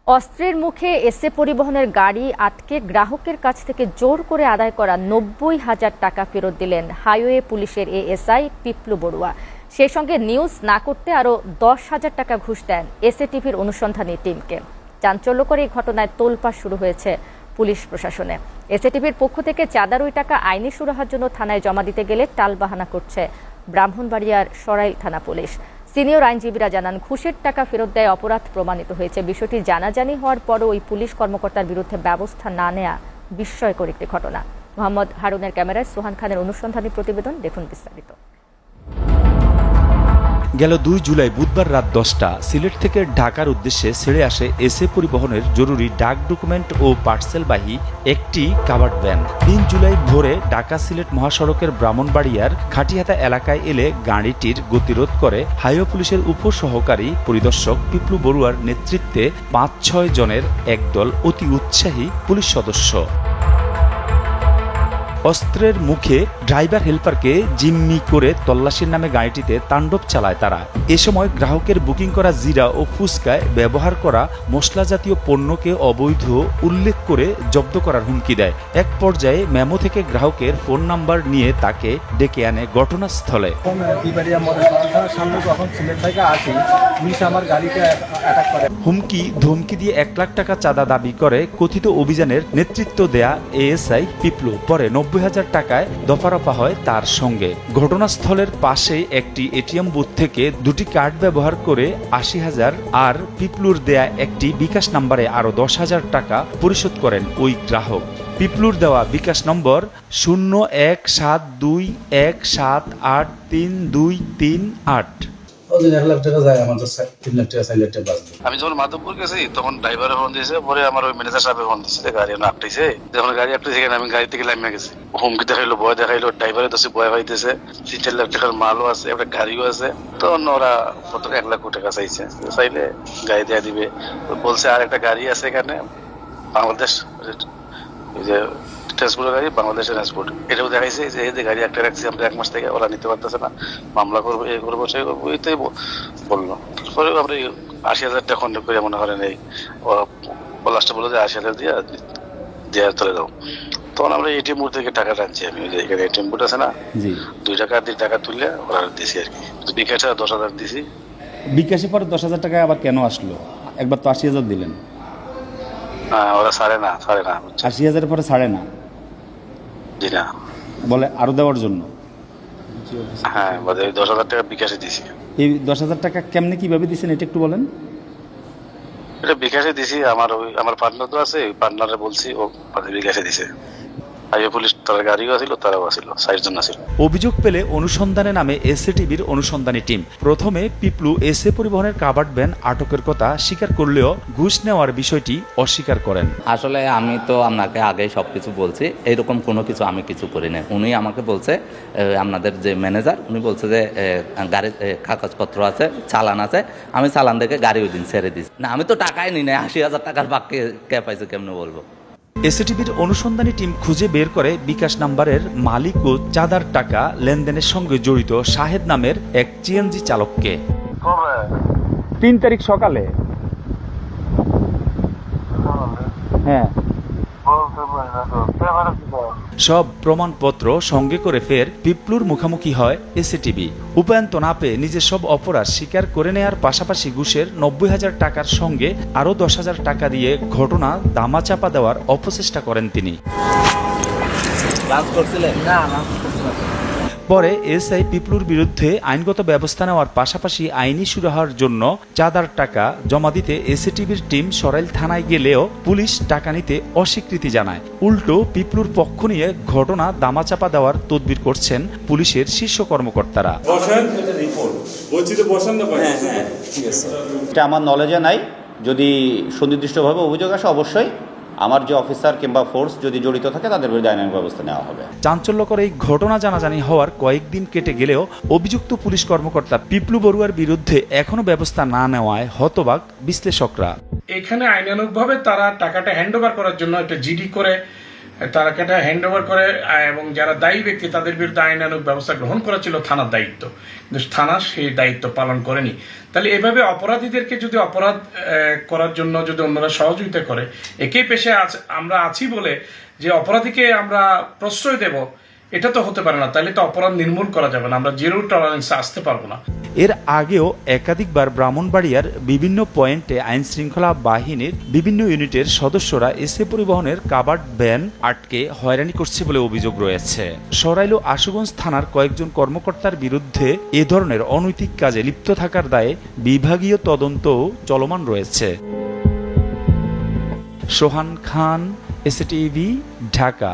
অস্ত্রের মুখে এসে পরিবহনের গাড়ি আটকে গ্রাহকের কাছ থেকে জোর করে আদায় করা ৯০,০০০ টাকা ফেরত দিলেন হাইওয়ে পুলিশের এএসআই পিপলু বড়ুয়া। সেই সঙ্গে নিউজ না করতে আরও ১০,০০০ টাকা ঘুষ দেন এসএটিভির অনুসন্ধানী টিমকে। চাঞ্চল্যকর এই ঘটনায় তোলপাড় শুরু হয়েছে পুলিশ প্রশাসনে। এসএটিভির পক্ষ থেকে চাঁদার ওই টাকা আইনি সুরাহার জন্য থানায় জমা দিতে গেলে টালবাহানা করছে ব্রাহ্মণবাড়িয়ার সরাইল থানা পুলিশ। সিনিয়র আইনজীবীরা জানান, ঘুষের টাকা ফেরত দেয় অপরাধ প্রমাণিত হয়েছে। বিষয়টি জানাজানি হওয়ার পরও ওই পুলিশ কর্মকর্তার বিরুদ্ধে ব্যবস্থা না নেওয়া বিস্ময়কর একটি ঘটনা। মোহাম্মদ হারুনের ক্যামেরায় সোহান খানের অনুসন্ধানী প্রতিবেদন, দেখুন বিস্তারিত। গেল ২ জুলাই বুধবার রাত ১০টা সিলেট থেকে ঢাকার উদ্দেশ্যে ছেড়ে আসে এসএ পরিবহনের জরুরি ডাক ডকুমেন্ট ও পার্সেলবাহী একটি কাভার্ড ভ্যান। ৩ জুলাই ভোরে ঢাকা সিলেট মহাসড়কের ব্রাহ্মণবাড়িয়ার খাটিহাতা এলাকায় এলে গাড়িটির গতিরোধ করে হাইওয়ে পুলিশের উপসহকারী পরিদর্শক পিপলু বড়ুয়ার নেতৃত্বে ৫-৬ জনের একদল অতি উৎসাহী পুলিশ সদস্য। অস্ত্রের মুখে ড্রাইভার হেল্পারকে জিম্মি করে তল্লাশির নামে গাড়িটিতে তাণ্ডব চালায় তারা। এ সময় গ্রাহকের বুকিং করা জিরা ও ফুচকায় ব্যবহার করা মশলা জাতীয় পণ্যকে অবৈধ উল্লেখ করে জব্দ করার হুমকি দেয়। এক পর্যায়ে মেমো থেকে গ্রাহকের ফোন নাম্বার নিয়ে তাকে ডেকে আনে ঘটনাস্থলে। হুমকি ধমকি দিয়ে ১ লাখ টাকা চাঁদা দাবি করে কথিত অভিযানের নেতৃত্ব দেয়া এএসআই পিপলু। পরে ৯০,০০০ টাকায় দফারফা হয় তার সঙ্গে। ঘটনাস্থলের পাশেই একটি এটিএম বুথ থেকে ২টি কার্ড ব্যবহার করে ৮০,০০০ আর পিপলুর দেয়া একটি বিকাশ নম্বরে আরও ১০,০০০ টাকা পরিশোধ করেন ওই গ্রাহক। পিপলুর দেওয়া বিকাশ নম্বর ০১৭২১৭৮৩২৩৮। আমি যখন মাধবপুর গেছি তখন ড্রাইভারে ফোন দিয়েছে, পরে আমার ওই ম্যানেজার সাহেব ফোন দিয়েছে, গাড়ি আটটাইছে। যখন গাড়ি আটটাইছে আমি গাড়ি থেকে লাইমে গেছি, হুমকি দেখাইলো, ভয় দেখাইলো, ড্রাইভারে তো ভয় পাইতেছে, ৩-৪ লাখ টাকার মালও আছে, একটা গাড়িও আছে। তখন ওরা কত ১ লাখ টাকা চাইছে, চাইলে গাড়ি দেওয়া দিবে বলছে। আর একটা গাড়ি আছে এখানে বাংলাদেশ যে ট্রান্সপোর্টের গাড়ি, বাংলাদেশের ট্রান্সপোর্ট, এটাও দেখাইছে যে এই যে গাড়ি একটা রাখছি আমরা ১ মাস থেকে, ওরা নিতে পারতেছে না, মামলা করবো, এ করবো, সে করবো, এইটাই বললো। তারপরে আমরা ৮০,০০০ টাকা কন্ট্যাক্ট করে মনে করেন এই লাস্টে বললো যে ৮০,০০০ দিয়ে চলে যাও। তখন আমরা এটিএম বুথ থেকে টাকা টানছি। আমি ওই যে এখানে এটিএম বুথ আছে না, ২ টাকা দিয়ে টাকা তুললে ওরা দিছি আর কি। বিকাশে ১০,০০০ দিছি। বিকাশে পরে ১০,০০০ টাকা আবার কেন আসলো? একবার তো ৮০,০০০ দিলেন। ওরা ছাড়ে না ৮০,০০০ পরে ছাড়ে না। জি না, বলে আরো দেওয়ার জন্য। হ্যাঁ, ১০,০০০ টাকা বিকাশে দিছি। এই ১০,০০০ টাকা কেমনে কিভাবে দিচ্ছেন এটা একটু বলেন। এটা বিকাশে দিছি, আমার পার্টনার তো আছে, ওই পার্টনারে বলছি, ও বিকাশে দিছে। পুলিশ তার গাড়িও আছিল, তারাও আছিল, ৬০ জন আছিল। অভিযোগ পেলে অনুসন্ধানে নামে এসএটিভির অনুসন্ধানী টিম। প্রথমে পিপলু এসএ পরিবহনের কাভার্ড ভ্যান আটকের কথা স্বীকার করলেও ঘুষ নেওয়ার বিষয়টি অস্বীকার করেন। আসলে আমি তো আপনাকে আগেই সবকিছু বলছি, এইরকম কোনো কিছু আমি কিছু করি না। উনি আমাকে বলছে, আপনাদের যে ম্যানেজার, উনি বলছে যে গাড়ির কাগজপত্র আছে, চালান আছে, আমি চালান দেখে গাড়ি ওই দিন ছেড়ে দিচ্ছি। না, আমি তো টাকাই নিই না, ৮০,০০০ টাকার বাক্যে কে পাইছে কেমনে বলবো। এসএটিভির অনুসন্ধানী টিম খুঁজে বের করে বিকাশ নাম্বারের মালিক ও চাঁদার টাকা লেনদেনের সঙ্গে জড়িত শাহেদ নামের এক সিএনজি চালককে। ৩ তারিখ সকালে। হ্যাঁ, সব প্রমাণপত্র সঙ্গে করে ফের পিপলুর মুখোমুখি হয় এসএটিভি। উপায়ন্ত না পেয়ে নিজের সব অপরাধ স্বীকার করে নেয়ার পাশাপাশি ঘুষের ৯০,০০০ টাকার সঙ্গে আরও ১০,০০০ টাকা দিয়ে ঘটনা দামাচাপা দেওয়ার অপচেষ্টা করেন তিনি। পরে এসআই পিপলুর বিরুদ্ধে আইনগত ব্যবস্থা নেওয়ার পাশাপাশি আইনি সুরাহার জন্য চাঁদার টাকা জমা দিতে এসএটিভির টিম সরাইল থানায় গেলেও পুলিশ টাকা নিতে অস্বীকৃতি জানায়। উল্টো পিপলুর পক্ষ নিয়ে ঘটনা দামাচাপা দেওয়ার তদবির করছেন পুলিশের শীর্ষ কর্মকর্তারা। এটা আমার নলেজে নাই, যদি সুনির্দিষ্টভাবে অভিযোগ আসে অবশ্যই আমার যে অফিসার কিংবা ফোর্স যদি জড়িত থাকে তাদের বিরুদ্ধে আইনানুগ ব্যবস্থা নেওয়া হবে। চাঞ্চল্যকর এই ঘটনা জানাজানি হওয়ার কয়েকদিন কেটে গেলেও অভিযুক্ত পুলিশ কর্মকর্তা পিপলু বড়ুয়ার বিরুদ্ধে এখনো ব্যবস্থা না নেওয়ায় হতবাক বিশ্লেষকরা। এখানে আইনানুগভাবে তারা টাকাটা হ্যান্ড ওভার করার জন্য একটা জিডি করে তারা এটা হ্যান্ড ওভার করে এবং যারা দায়ী ব্যক্তি তাদের বিরুদ্ধে আইনানুগ ব্যবস্থা গ্রহণ করা ছিল থানার দায়িত্ব, কিন্তু থানা সেই দায়িত্ব পালন করেনি। তাহলে এভাবে অপরাধীদেরকে যদি অপরাধ করার জন্য যদি অন্যরা সহযোগিতা করে, একই পেশে আমরা আছি বলে যে অপরাধীকে আমরা প্রশ্রয় দেব, এটা তো হতে পারে না। তাহলে তো অপরাধ নির্মূল করা যাবে না, আমরা জিরো টলারেন্সে আসতে পারবো না। এর আগেও একাধিকবার ব্রাহ্মণবাড়িয়ার বিভিন্ন পয়েন্টে আইনশৃঙ্খলা বাহিনীর বিভিন্ন ইউনিটের সদস্যরা এসএ পরিবহনের কাভার্ড ভ্যান আটকে হয়রানি করছে বলে অভিযোগ রয়েছে। সরাইল আশুগঞ্জ থানার কয়েকজন কর্মকর্তার বিরুদ্ধে এ ধরনের অনৈতিক কাজে লিপ্ত থাকার দায়ে বিভাগীয় তদন্তও চলমান রয়েছে। সোহান খান, এসএ টিভি, ঢাকা।